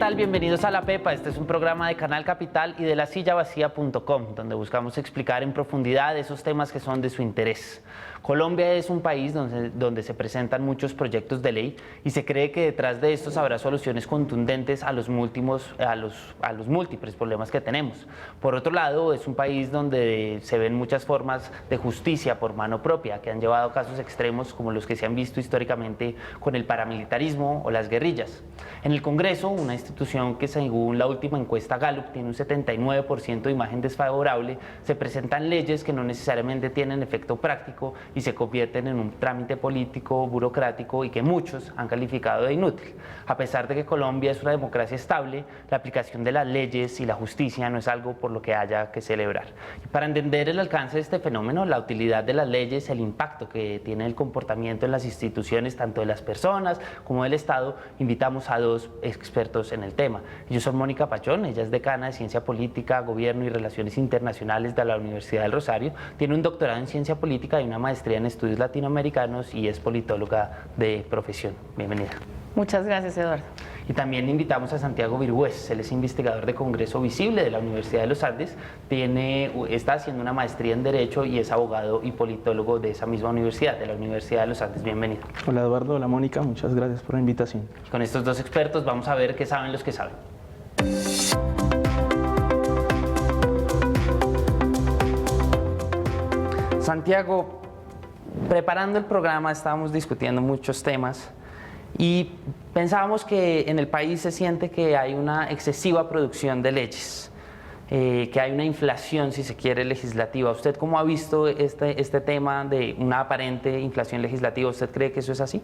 tal? Bienvenidos a La Pepa. Este es un programa de Canal Capital y de lasillavacía.com, donde buscamos explicar en profundidad esos temas que son de su interés. Colombia es un país donde se presentan muchos proyectos de ley y se cree que detrás de estos habrá soluciones contundentes a los múltiples problemas que tenemos. Por otro lado, es un país donde se ven muchas formas de justicia por mano propia, que han llevado a casos extremos como los que se han visto históricamente con el paramilitarismo o las guerrillas. En el Congreso, una institución que según la última encuesta Gallup tiene un 79% de imagen desfavorable, se presentan leyes que no necesariamente tienen efecto práctico y se convierten en un trámite político, burocrático y que muchos han calificado de inútil. A pesar de que Colombia es una democracia estable, la aplicación de las leyes y la justicia no es algo por lo que haya que celebrar. Y para entender el alcance de este fenómeno, la utilidad de las leyes, el impacto que tiene el comportamiento en las instituciones, tanto de las personas como del Estado, invitamos a dos expertos en el tema. Ellos son Mónica Pachón, ella es decana de Ciencia Política, Gobierno y Relaciones Internacionales de la Universidad del Rosario, tiene un doctorado en Ciencia Política y una maestría en Estudios Latinoamericanos y es politóloga de profesión. Bienvenida. Muchas gracias, Eduardo. Y también invitamos a Santiago Virgües, él es investigador de Congreso Visible de la Universidad de los Andes, está haciendo una maestría en Derecho y es abogado y politólogo de esa misma universidad, de la Universidad de los Andes. Bienvenido. Hola Eduardo, hola Mónica, muchas gracias por la invitación. Con estos dos expertos vamos a ver qué saben los que saben. Santiago, preparando el programa estábamos discutiendo muchos temas y pensábamos que en el país se siente que hay una excesiva producción de leyes, que hay una inflación, si se quiere, legislativa. ¿Usted cómo ha visto este tema de una aparente inflación legislativa? ¿Usted cree que eso es así?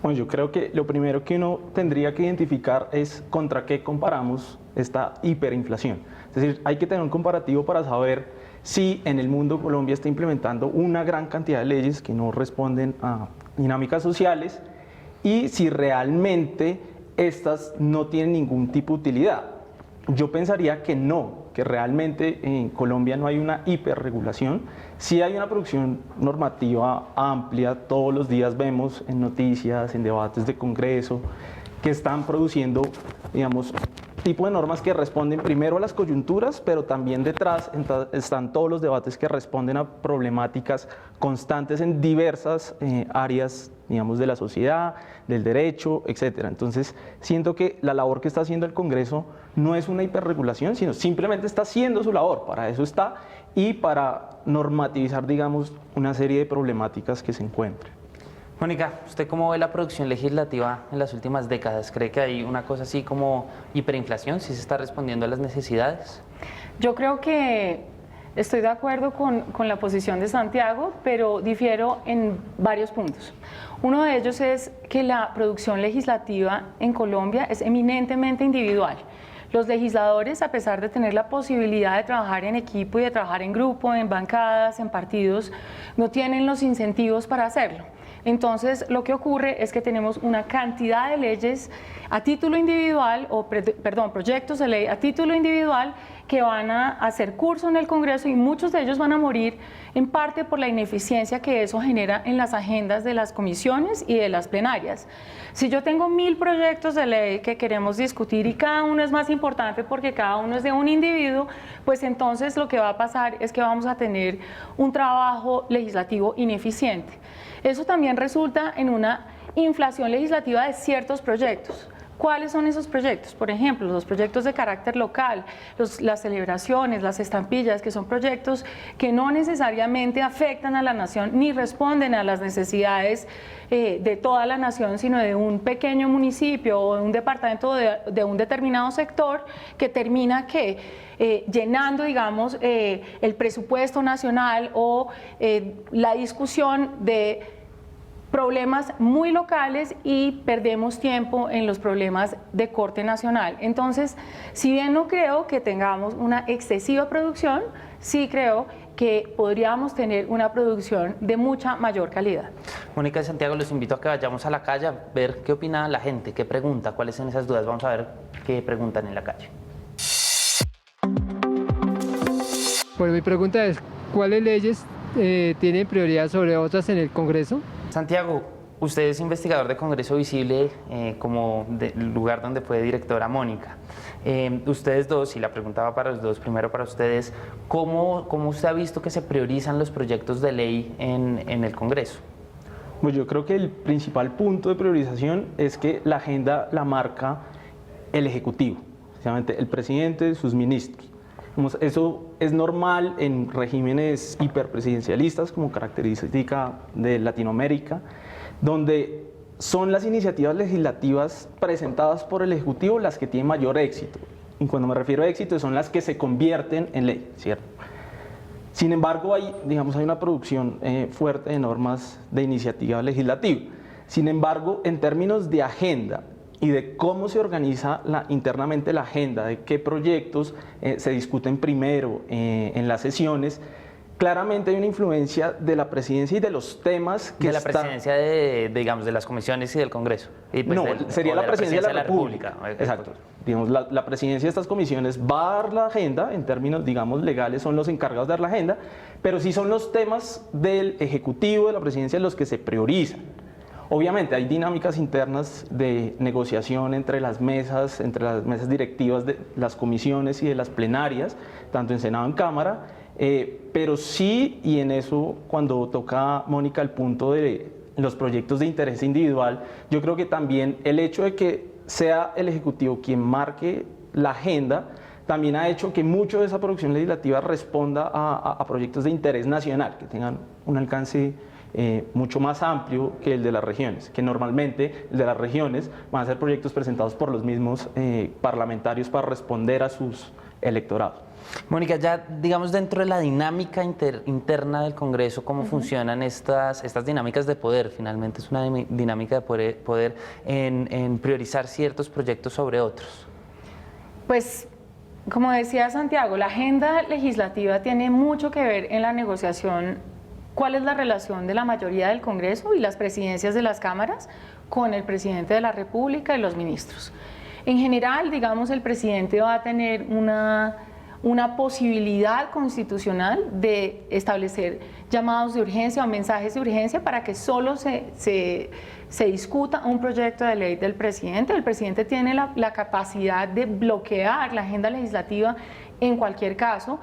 Bueno, yo creo que lo primero que uno tendría que identificar es contra qué comparamos esta hiperinflación. Es decir, hay que tener un comparativo para saber si en el mundo Colombia está implementando una gran cantidad de leyes que no responden a dinámicas sociales y si realmente estas no tienen ningún tipo de utilidad. Yo pensaría que no, que realmente en Colombia no hay una hiperregulación. Sí hay una producción normativa amplia, todos los días vemos en noticias, en debates de Congreso, que están produciendo, digamos, tipo de normas que responden primero a las coyunturas, pero también detrás están todos los debates que responden a problemáticas constantes en diversas áreas, digamos, de la sociedad, del derecho, etcétera. Entonces, siento que la labor que está haciendo el Congreso no es una hiperregulación, sino simplemente está haciendo su labor, para eso está, y para normativizar, digamos, una serie de problemáticas que se encuentran. Mónica, ¿usted cómo ve la producción legislativa en las últimas décadas? ¿Cree que hay una cosa así como hiperinflación, si se está respondiendo a las necesidades? Yo creo que estoy de acuerdo con la posición de Santiago, pero difiero en varios puntos. Uno de ellos es que la producción legislativa en Colombia es eminentemente individual. Los legisladores, a pesar de tener la posibilidad de trabajar en equipo y de trabajar en grupo, en bancadas, en partidos, no tienen los incentivos para hacerlo. Entonces, lo que ocurre es que tenemos una cantidad de leyes a título individual, proyectos de ley a título individual que van a hacer curso en el Congreso y muchos de ellos van a morir en parte por la ineficiencia que eso genera en las agendas de las comisiones y de las plenarias. Si yo tengo 1000 proyectos de ley que queremos discutir y cada uno es más importante porque cada uno es de un individuo, pues entonces lo que va a pasar es que vamos a tener un trabajo legislativo ineficiente. Eso también resulta en una inflación legislativa de ciertos proyectos. ¿Cuáles son esos proyectos? Por ejemplo, los proyectos de carácter local, las celebraciones, las estampillas, que son proyectos que no necesariamente afectan a la nación ni responden a las necesidades de toda la nación, sino de un pequeño municipio o de un departamento de un determinado sector que termina llenando, digamos, el presupuesto nacional o la discusión de problemas muy locales y perdemos tiempo en los problemas de corte nacional. Entonces, si bien no creo que tengamos una excesiva producción, sí creo que podríamos tener una producción de mucha mayor calidad. Mónica y Santiago, los invito a que vayamos a la calle a ver qué opina la gente, qué pregunta, cuáles son esas dudas. Vamos a ver qué preguntan en la calle. Bueno, mi pregunta es, ¿cuáles leyes tienen prioridad sobre otras en el Congreso? Santiago, usted es investigador de Congreso Visible, como del lugar donde fue directora Mónica. Ustedes dos, y la pregunta va para los dos, primero para ustedes, ¿cómo usted ha visto que se priorizan los proyectos de ley en el Congreso? Pues yo creo que el principal punto de priorización es que la agenda la marca el Ejecutivo, precisamente el presidente, sus ministros. Eso es normal en regímenes hiperpresidencialistas, como característica de Latinoamérica, donde son las iniciativas legislativas presentadas por el Ejecutivo las que tienen mayor éxito. Y cuando me refiero a éxito, son las que se convierten en ley, ¿cierto? Sin embargo, hay una producción fuerte de normas de iniciativa legislativa. Sin embargo, en términos de agenda y de cómo se organiza internamente la agenda, de qué proyectos se discuten primero en las sesiones, claramente hay una influencia de la presidencia y de los temas que de la presidencia de las comisiones y del Congreso. Y pues sería la presidencia de la República. Exacto. Digamos, la presidencia de estas comisiones va a dar la agenda, en términos, digamos, legales, son los encargados de dar la agenda, pero sí son los temas del Ejecutivo, de la presidencia, los que se priorizan. Obviamente hay dinámicas internas de negociación entre las mesas directivas de las comisiones y de las plenarias, tanto en Senado como en Cámara, pero sí, y en eso cuando toca, Mónica, el punto de los proyectos de interés individual, yo creo que también el hecho de que sea el Ejecutivo quien marque la agenda, también ha hecho que mucho de esa producción legislativa responda a proyectos de interés nacional, que tengan un alcance mucho más amplio que el de las regiones, que normalmente el de las regiones van a ser proyectos presentados por los mismos parlamentarios para responder a sus electorados. Mónica, ya digamos dentro de la dinámica interna del Congreso, ¿cómo funcionan estas dinámicas de poder? Finalmente es una dinámica de poder en priorizar ciertos proyectos sobre otros. Pues, como decía Santiago, la agenda legislativa tiene mucho que ver en la negociación. ¿Cuál es la relación de la mayoría del Congreso y las presidencias de las cámaras con el presidente de la República y los ministros? En general, digamos, el presidente va a tener una posibilidad constitucional de establecer llamados de urgencia o mensajes de urgencia para que solo se discuta un proyecto de ley del presidente. El presidente tiene la capacidad de bloquear la agenda legislativa en cualquier caso,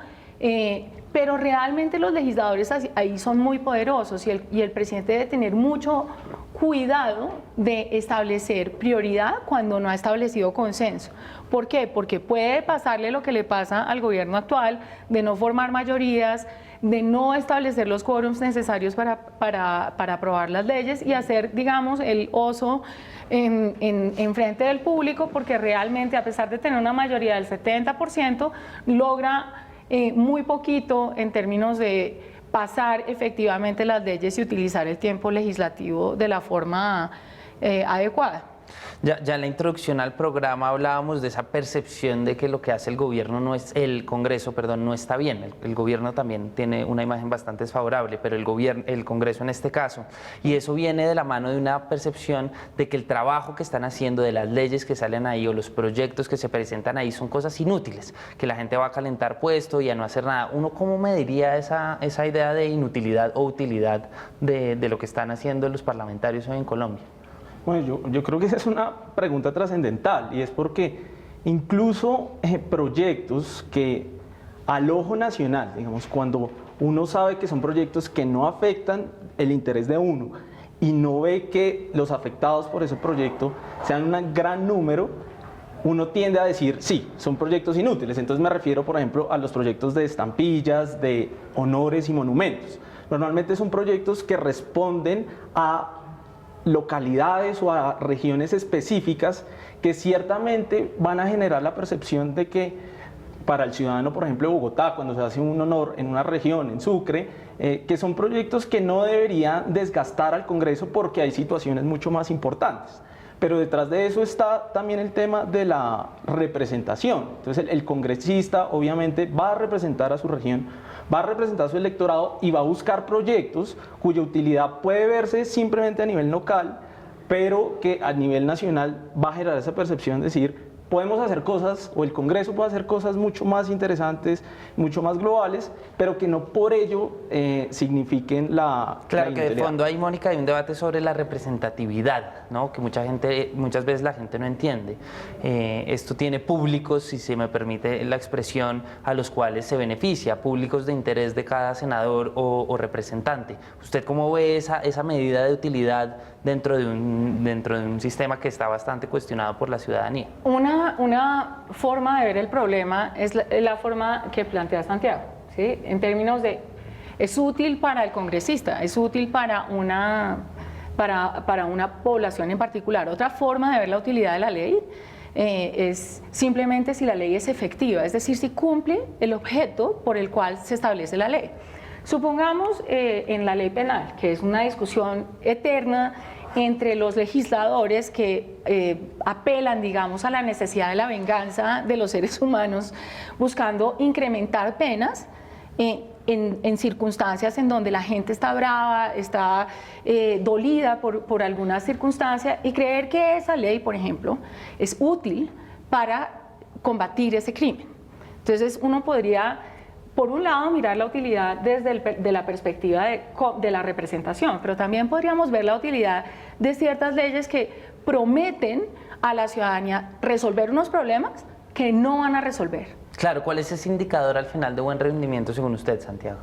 pero realmente los legisladores ahí son muy poderosos y el presidente debe tener mucho cuidado de establecer prioridad cuando no ha establecido consenso. ¿Por qué? Porque puede pasarle lo que le pasa al gobierno actual, de no formar mayorías, de no establecer los quórums necesarios para aprobar las leyes y hacer, digamos, el oso en frente del público, porque realmente, a pesar de tener una mayoría del 70%, logra muy poquito en términos de pasar efectivamente las leyes y utilizar el tiempo legislativo de la forma adecuada. Ya en la introducción al programa hablábamos de esa percepción de que lo que hace el gobierno el Congreso, no está bien. El gobierno también tiene una imagen bastante desfavorable, pero el Congreso en este caso. Y eso viene de la mano de una percepción de que el trabajo que están haciendo, de las leyes que salen ahí o los proyectos que se presentan ahí son cosas inútiles, que la gente va a calentar puesto y a no hacer nada. ¿Uno cómo mediría esa idea de inutilidad o utilidad de lo que están haciendo los parlamentarios hoy en Colombia? Bueno, yo creo que esa es una pregunta trascendental, y es porque incluso proyectos que al ojo nacional, digamos, cuando uno sabe que son proyectos que no afectan el interés de uno y no ve que los afectados por ese proyecto sean un gran número, uno tiende a decir, sí, son proyectos inútiles. Entonces me refiero, por ejemplo, a los proyectos de estampillas, de honores y monumentos. Normalmente son proyectos que responden a localidades o a regiones específicas que ciertamente van a generar la percepción de que para el ciudadano, por ejemplo, de Bogotá, cuando se hace un honor en una región, en Sucre, que son proyectos que no deberían desgastar al Congreso porque hay situaciones mucho más importantes. Pero detrás de eso está también el tema de la representación. Entonces el congresista obviamente va a representar a su región, va a representar a su electorado y va a buscar proyectos cuya utilidad puede verse simplemente a nivel local, pero que a nivel nacional va a generar esa percepción de decir, podemos hacer cosas, o el Congreso puede hacer cosas mucho más interesantes, mucho más globales, pero que no por ello signifiquen la Claro que de inutilidad. fondo hay, Mónica, hay un debate sobre la representatividad, ¿no? Que muchas veces la gente no entiende. Esto tiene públicos, si se me permite la expresión, a los cuales se beneficia, públicos de interés de cada senador o representante. ¿Usted cómo ve esa medida de utilidad dentro de un sistema que está bastante cuestionado por la ciudadanía? Una forma de ver el problema es la forma que plantea Santiago, ¿sí? En términos de, es útil para el congresista, es útil para una población en particular. Otra forma de ver la utilidad de la ley es simplemente si la ley es efectiva, es decir, si cumple el objeto por el cual se establece la ley. Supongamos en la ley penal, que es una discusión eterna entre los legisladores que apelan, digamos, a la necesidad de la venganza de los seres humanos, buscando incrementar penas en circunstancias en donde la gente está brava, está dolida por alguna circunstancia, y creer que esa ley, por ejemplo, es útil para combatir ese crimen. Entonces uno podría, por un lado, mirar la utilidad desde la perspectiva de la representación, pero también podríamos ver la utilidad de ciertas leyes que prometen a la ciudadanía resolver unos problemas que no van a resolver. Claro, ¿cuál es ese indicador al final de buen rendimiento según usted, Santiago?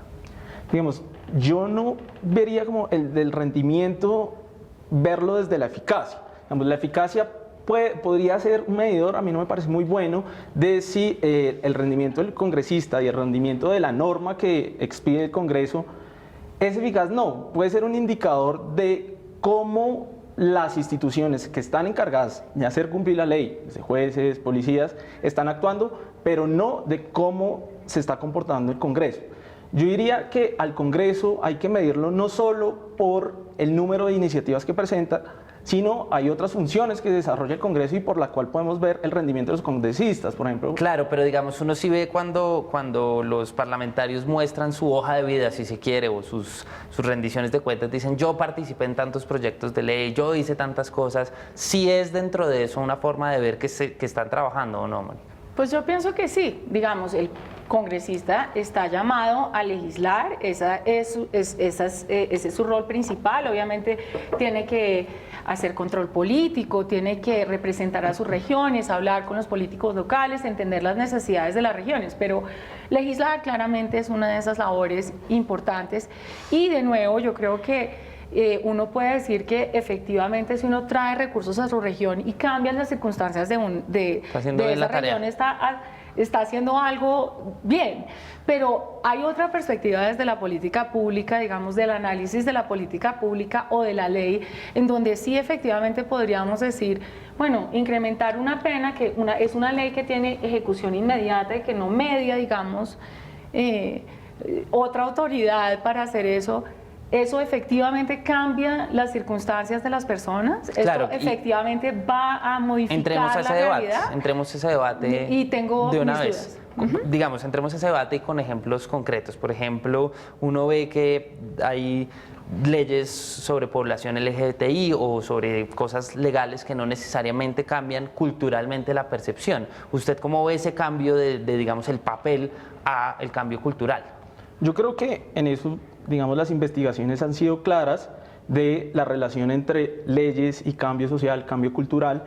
Digamos, yo no vería como el del rendimiento, verlo desde la eficacia. Digamos, la eficacia podría ser un medidor, a mí no me parece muy bueno, de si el rendimiento del congresista y el rendimiento de la norma que expide el Congreso es eficaz. No, puede ser un indicador de cómo las instituciones que están encargadas de hacer cumplir la ley, desde jueces, policías, están actuando, pero no de cómo se está comportando el Congreso. Yo diría que al Congreso hay que medirlo no solo por el número de iniciativas que presenta, sino hay otras funciones que desarrolla el Congreso y por la cual podemos ver el rendimiento de los congresistas, por ejemplo. Claro, pero digamos, uno sí ve cuando los parlamentarios muestran su hoja de vida, si se quiere, o sus rendiciones de cuentas, dicen yo participé en tantos proyectos de ley, yo hice tantas cosas. ¿Sí es dentro de eso una forma de ver que están trabajando o no, Mónica? Pues yo pienso que sí, digamos, el congresista está llamado a legislar, ese es su rol principal, obviamente tiene que hacer control político, tiene que representar a sus regiones, hablar con los políticos locales, entender las necesidades de las regiones, pero legislar claramente es una de esas labores importantes y de nuevo yo creo que uno puede decir que efectivamente si uno trae recursos a su región y cambia las circunstancias de esa región, está haciendo algo bien. Pero hay otra perspectiva desde la política pública, digamos, del análisis de la política pública o de la ley, en donde sí efectivamente podríamos decir, bueno, incrementar una pena, que es una ley que tiene ejecución inmediata y que no media, digamos, otra autoridad para hacer eso. ¿Eso efectivamente cambia las circunstancias de las personas? Claro, ¿Esto efectivamente va a modificar la realidad? Entremos a ese debate y tengo de una mis vez. dudas. Digamos, entremos a ese debate y con ejemplos concretos. Por ejemplo, uno ve que hay leyes sobre población LGBTI o sobre cosas legales que no necesariamente cambian culturalmente la percepción. ¿Usted cómo ve ese cambio digamos, el papel a el cambio cultural? Yo creo que en eso, digamos, las investigaciones han sido claras de la relación entre leyes y cambio social, cambio cultural,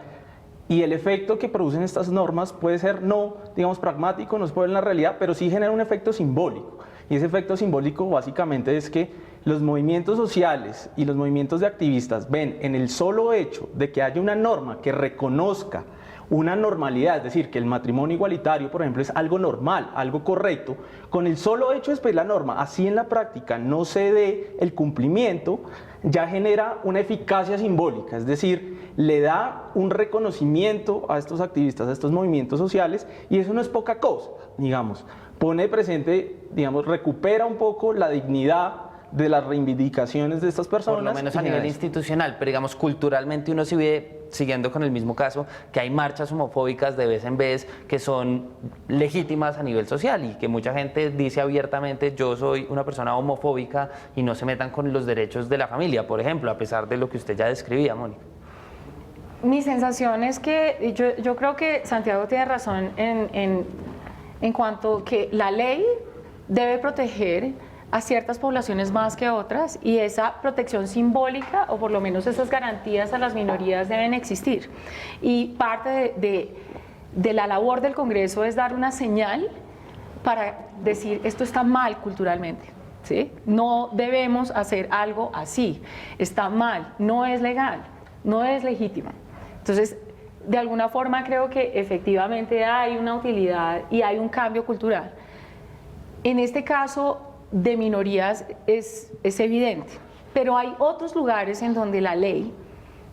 y el efecto que producen estas normas puede ser no, digamos, pragmático, no se puede ver en la realidad, pero sí genera un efecto simbólico. Y ese efecto simbólico básicamente es que los movimientos sociales y los movimientos de activistas ven en el solo hecho de que haya una norma que reconozca una normalidad, es decir, que el matrimonio igualitario, por ejemplo, es algo normal, algo correcto, con el solo hecho de expedir la norma, así en la práctica no se dé el cumplimiento, ya genera una eficacia simbólica, es decir, le da un reconocimiento a estos activistas, a estos movimientos sociales, y eso no es poca cosa, digamos, pone presente, digamos, recupera un poco la dignidad de las reivindicaciones de estas personas. Por lo menos a nivel institucional, pero digamos culturalmente uno sí ve, siguiendo con el mismo caso, que hay marchas homofóbicas de vez en vez que son legítimas a nivel social y que mucha gente dice abiertamente yo soy una persona homofóbica y no se metan con los derechos de la familia, por ejemplo, a pesar de lo que usted ya describía, Mónica. Mi sensación es que yo creo que Santiago tiene razón en cuanto que la ley debe proteger a ciertas poblaciones más que otras y esa protección simbólica o por lo menos esas garantías a las minorías deben existir. Y parte de la labor del Congreso es dar una señal para decir esto está mal culturalmente. ¿Sí? No debemos hacer algo así, está mal, no es legal, no es legítimo. Entonces, de alguna forma creo que efectivamente hay una utilidad y hay un cambio cultural. En este caso de minorías es evidente, pero hay otros lugares en donde la ley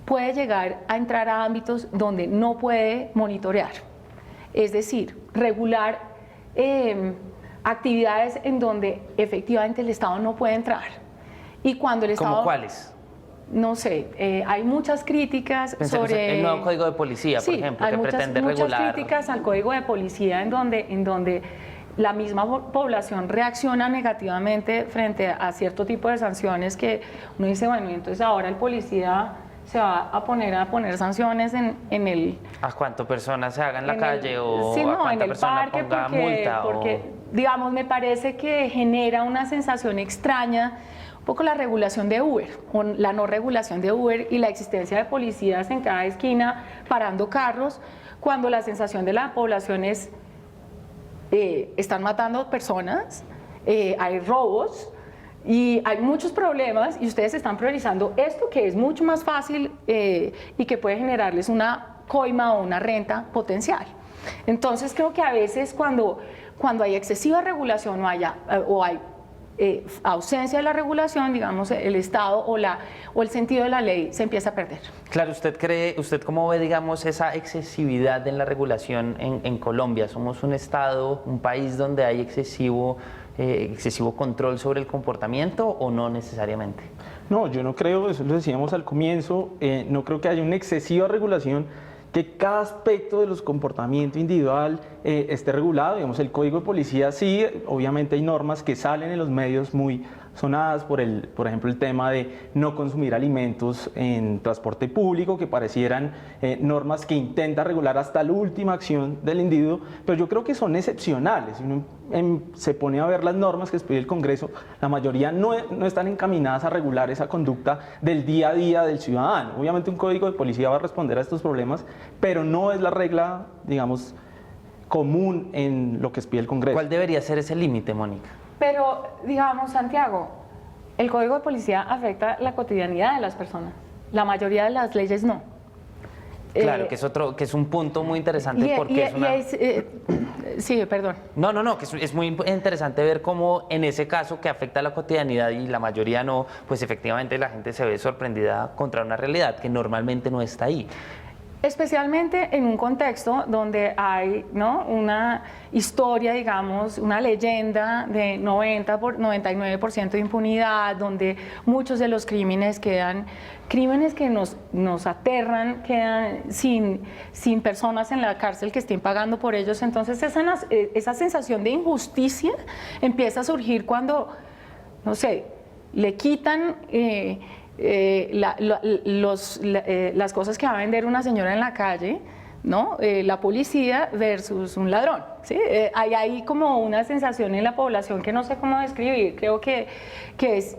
puede llegar a entrar a ámbitos donde no puede monitorear, es decir, regular actividades en donde efectivamente el Estado no puede entrar. Y cuando el Estado... ¿Cómo cuáles? No sé, hay muchas críticas sobre... El nuevo Código de Policía, por ejemplo, que pretende regular... muchas críticas al Código de Policía en donde la misma población reacciona negativamente frente a cierto tipo de sanciones que uno dice, bueno, entonces ahora el policía se va a poner sanciones en el... ¿A cuántas personas se haga en la calle o sí, a no, cuánta en el persona parque ponga multa? porque, digamos, me parece que genera una sensación extraña un poco la regulación de Uber, o la no regulación de Uber y la existencia de policías en cada esquina parando carros, cuando la sensación de la población es están matando personas, hay robos, y hay muchos problemas y ustedes están priorizando esto que es mucho más fácil y que puede generarles una coima o una renta potencial. Entonces creo que a veces cuando hay excesiva regulación o hay ausencia de la regulación, digamos, el Estado o el sentido de la ley se empieza a perder. Claro, ¿usted cómo ve, digamos, esa excesividad en la regulación en Colombia? ¿Somos un Estado, un país donde hay excesivo control sobre el comportamiento o no necesariamente? No, yo no creo, eso lo decíamos al comienzo, no creo que haya una excesiva regulación, que cada aspecto de los comportamientos individual esté regulado. Digamos, el Código de Policía sí, obviamente hay normas que salen en los medios muy sonadas por ejemplo, el tema de no consumir alimentos en transporte público, que parecieran normas que intentan regular hasta la última acción del individuo, pero yo creo que son excepcionales. Si uno se pone a ver las normas que expide el Congreso, la mayoría no están encaminadas a regular esa conducta del día a día del ciudadano. Obviamente un Código de Policía va a responder a estos problemas, pero no es la regla, digamos, común en lo que expide el Congreso. ¿Cuál debería ser ese límite, Mónica? Pero, digamos, Santiago, el Código de Policía afecta la cotidianidad de las personas. La mayoría de las leyes no. Claro, que es un punto muy interesante porque sí, perdón. No, que es muy interesante ver cómo en ese caso que afecta a la cotidianidad y la mayoría no, pues efectivamente la gente se ve sorprendida contra una realidad que normalmente no está ahí. Especialmente en un contexto donde hay, ¿no?, una historia, digamos, una leyenda de 99% de impunidad, donde muchos de los crímenes crímenes que nos aterran, quedan sin personas en la cárcel que estén pagando por ellos. Entonces esa sensación de injusticia empieza a surgir cuando, no sé, le quitan... las cosas que va a vender una señora en la calle, ¿no? La policía versus un ladrón, ¿sí? Hay ahí como una sensación en la población que no sé cómo describir. Creo que es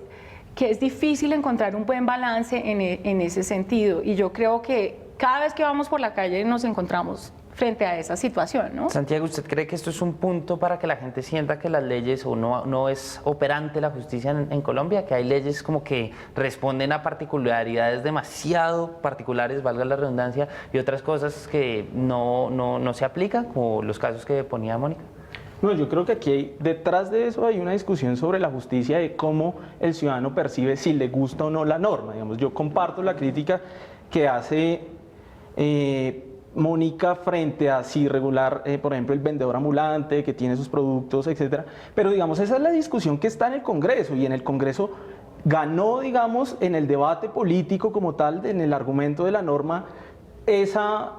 difícil encontrar un buen balance en ese sentido, y yo creo que cada vez que vamos por la calle nos encontramos frente a esa situación, ¿no? Santiago, ¿usted cree que esto es un punto para que la gente sienta que las leyes o no es operante la justicia en Colombia? Que hay leyes como que responden a particularidades demasiado particulares, valga la redundancia, y otras cosas que no se aplican, como los casos que ponía Mónica. No, yo creo que aquí detrás de eso hay una discusión sobre la justicia, de cómo el ciudadano percibe si le gusta o no la norma. Digamos, yo comparto la crítica que hace Mónica frente a si regular, por ejemplo, el vendedor ambulante que tiene sus productos, etcétera. Pero digamos, esa es la discusión que está en el Congreso, y en el Congreso ganó, digamos, en el debate político como tal, en el argumento de la norma,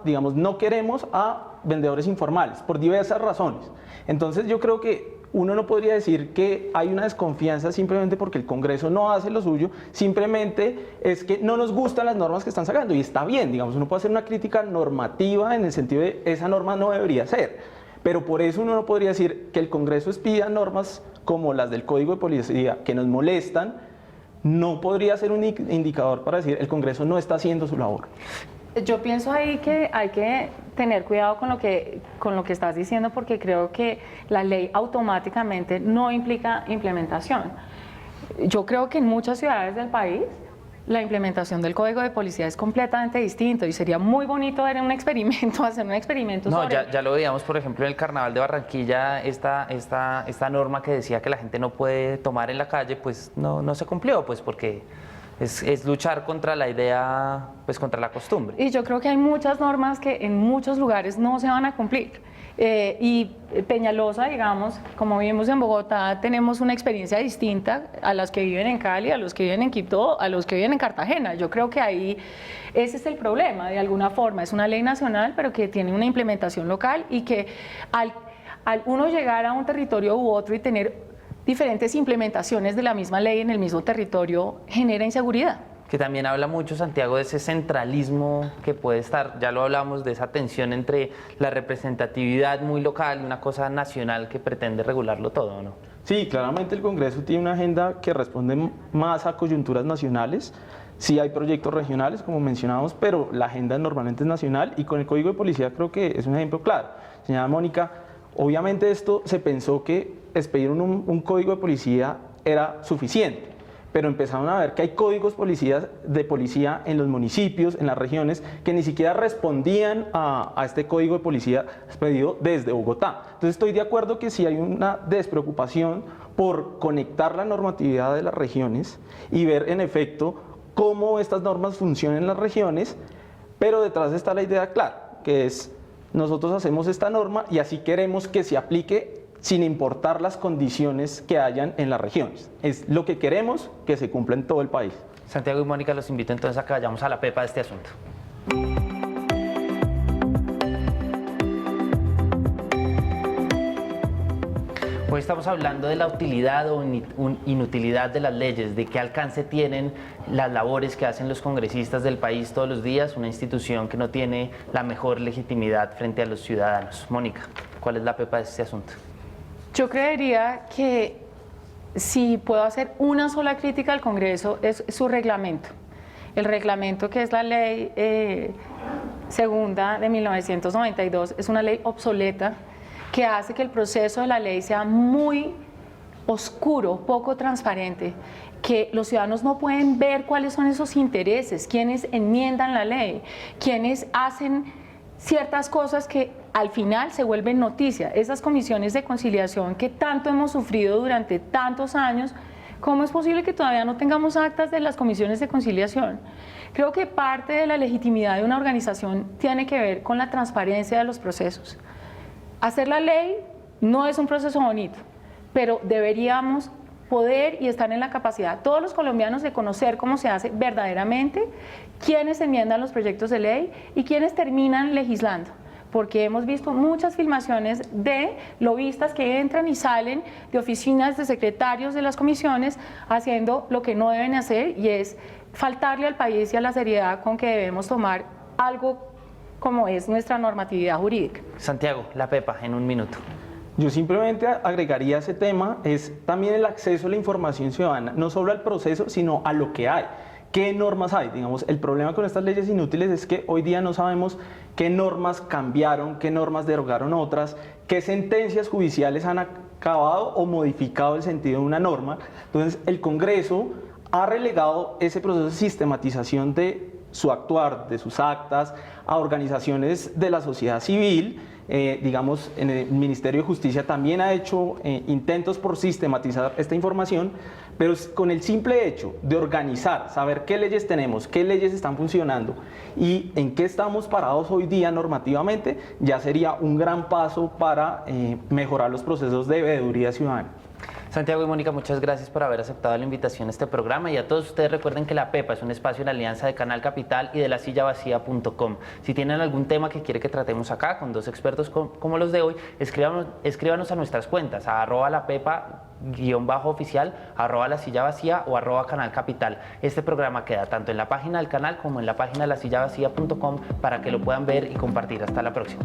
digamos, no queremos a vendedores informales por diversas razones. Entonces yo creo que uno no podría decir que hay una desconfianza simplemente porque el Congreso no hace lo suyo, simplemente es que no nos gustan las normas que están sacando, y está bien, digamos, uno puede hacer una crítica normativa en el sentido de esa norma no debería ser, pero por eso uno no podría decir que el Congreso expida normas como las del Código de Policía que nos molestan, no podría ser un indicador para decir el Congreso no está haciendo su labor. Yo pienso ahí que hay que tener cuidado con lo que estás diciendo, porque creo que la ley automáticamente no implica implementación. Yo creo que en muchas ciudades del país la implementación del Código de Policía es completamente distinto y sería muy bonito ver un experimento, hacer un experimento No, sobre... ya lo veíamos, por ejemplo, en el Carnaval de Barranquilla, esta norma que decía que la gente no puede tomar en la calle, pues no se cumplió, pues porque es luchar contra la idea, pues contra la costumbre. Y yo creo que hay muchas normas que en muchos lugares no se van a cumplir. Y Peñalosa, digamos, como vivimos en Bogotá, tenemos una experiencia distinta a las que viven en Cali, a los que viven en Quito, a los que viven en Cartagena. Yo creo que ahí ese es el problema, de alguna forma. Es una ley nacional, pero que tiene una implementación local, y que al uno llegar a un territorio u otro y tener diferentes implementaciones de la misma ley en el mismo territorio, genera inseguridad. Que también habla mucho, Santiago, de ese centralismo que puede estar, ya lo hablamos, de esa tensión entre la representatividad muy local y una cosa nacional que pretende regularlo todo, ¿no? Sí, claramente el Congreso tiene una agenda que responde más a coyunturas nacionales. Sí hay proyectos regionales, como mencionábamos, pero la agenda normalmente es nacional, y con el Código de Policía creo que es un ejemplo claro. Señora Mónica, obviamente esto se pensó que expedir un código de policía era suficiente, pero empezaron a ver que hay códigos de policía en los municipios, en las regiones, que ni siquiera respondían a este código de policía expedido desde Bogotá. Entonces estoy de acuerdo que sí hay una despreocupación por conectar la normatividad de las regiones y ver en efecto cómo estas normas funcionan en las regiones, pero detrás está la idea clara, que es: nosotros hacemos esta norma y así queremos que se aplique sin importar las condiciones que hayan en las regiones. Es lo que queremos que se cumpla en todo el país. Santiago y Mónica, los invito entonces a que vayamos a la pepa de este asunto. Hoy estamos hablando de la utilidad o inutilidad de las leyes, de qué alcance tienen las labores que hacen los congresistas del país todos los días, una institución que no tiene la mejor legitimidad frente a los ciudadanos. Mónica, ¿cuál es la pepa de este asunto? Yo creería que si puedo hacer una sola crítica al Congreso es su reglamento. El reglamento, que es la ley segunda de 1992, es una ley obsoleta que hace que el proceso de la ley sea muy oscuro, poco transparente, que los ciudadanos no pueden ver cuáles son esos intereses, quiénes enmiendan la ley, quiénes hacen ciertas cosas que al final se vuelven noticia. Esas comisiones de conciliación que tanto hemos sufrido durante tantos años, ¿cómo es posible que todavía no tengamos actas de las comisiones de conciliación? Creo que parte de la legitimidad de una organización tiene que ver con la transparencia de los procesos. Hacer la ley no es un proceso bonito, pero deberíamos poder y estar en la capacidad, todos los colombianos, de conocer cómo se hace verdaderamente, quiénes enmiendan los proyectos de ley y quiénes terminan legislando, porque hemos visto muchas filmaciones de lobistas que entran y salen de oficinas de secretarios de las comisiones haciendo lo que no deben hacer, y es faltarle al país y a la seriedad con que debemos tomar algo como es nuestra normatividad jurídica. Santiago, la pepa, en un minuto. Yo simplemente agregaría ese tema, es también el acceso a la información ciudadana, no solo al proceso, sino a lo que hay. ¿Qué normas hay? Digamos, el problema con estas leyes inútiles es que hoy día no sabemos qué normas cambiaron, qué normas derogaron otras, qué sentencias judiciales han acabado o modificado el sentido de una norma. Entonces, el Congreso ha relegado ese proceso de sistematización de su actuar, de sus actas, a organizaciones de la sociedad civil. Digamos, en el Ministerio de Justicia también ha hecho intentos por sistematizar esta información, pero con el simple hecho de organizar, saber qué leyes tenemos, qué leyes están funcionando y en qué estamos parados hoy día normativamente, ya sería un gran paso para mejorar los procesos de veeduría ciudadana. Santiago y Mónica, muchas gracias por haber aceptado la invitación a este programa, y a todos ustedes recuerden que La Pepa es un espacio en alianza de Canal Capital y de lasillavacía.com. Si tienen algún tema que quiere que tratemos acá con dos expertos como los de hoy, escríbanos a nuestras cuentas, a @lapepa_oficial, @lasillavacía o @Canal Capital. Este programa queda tanto en la página del canal como en la página de lasillavacía.com para que lo puedan ver y compartir. Hasta la próxima.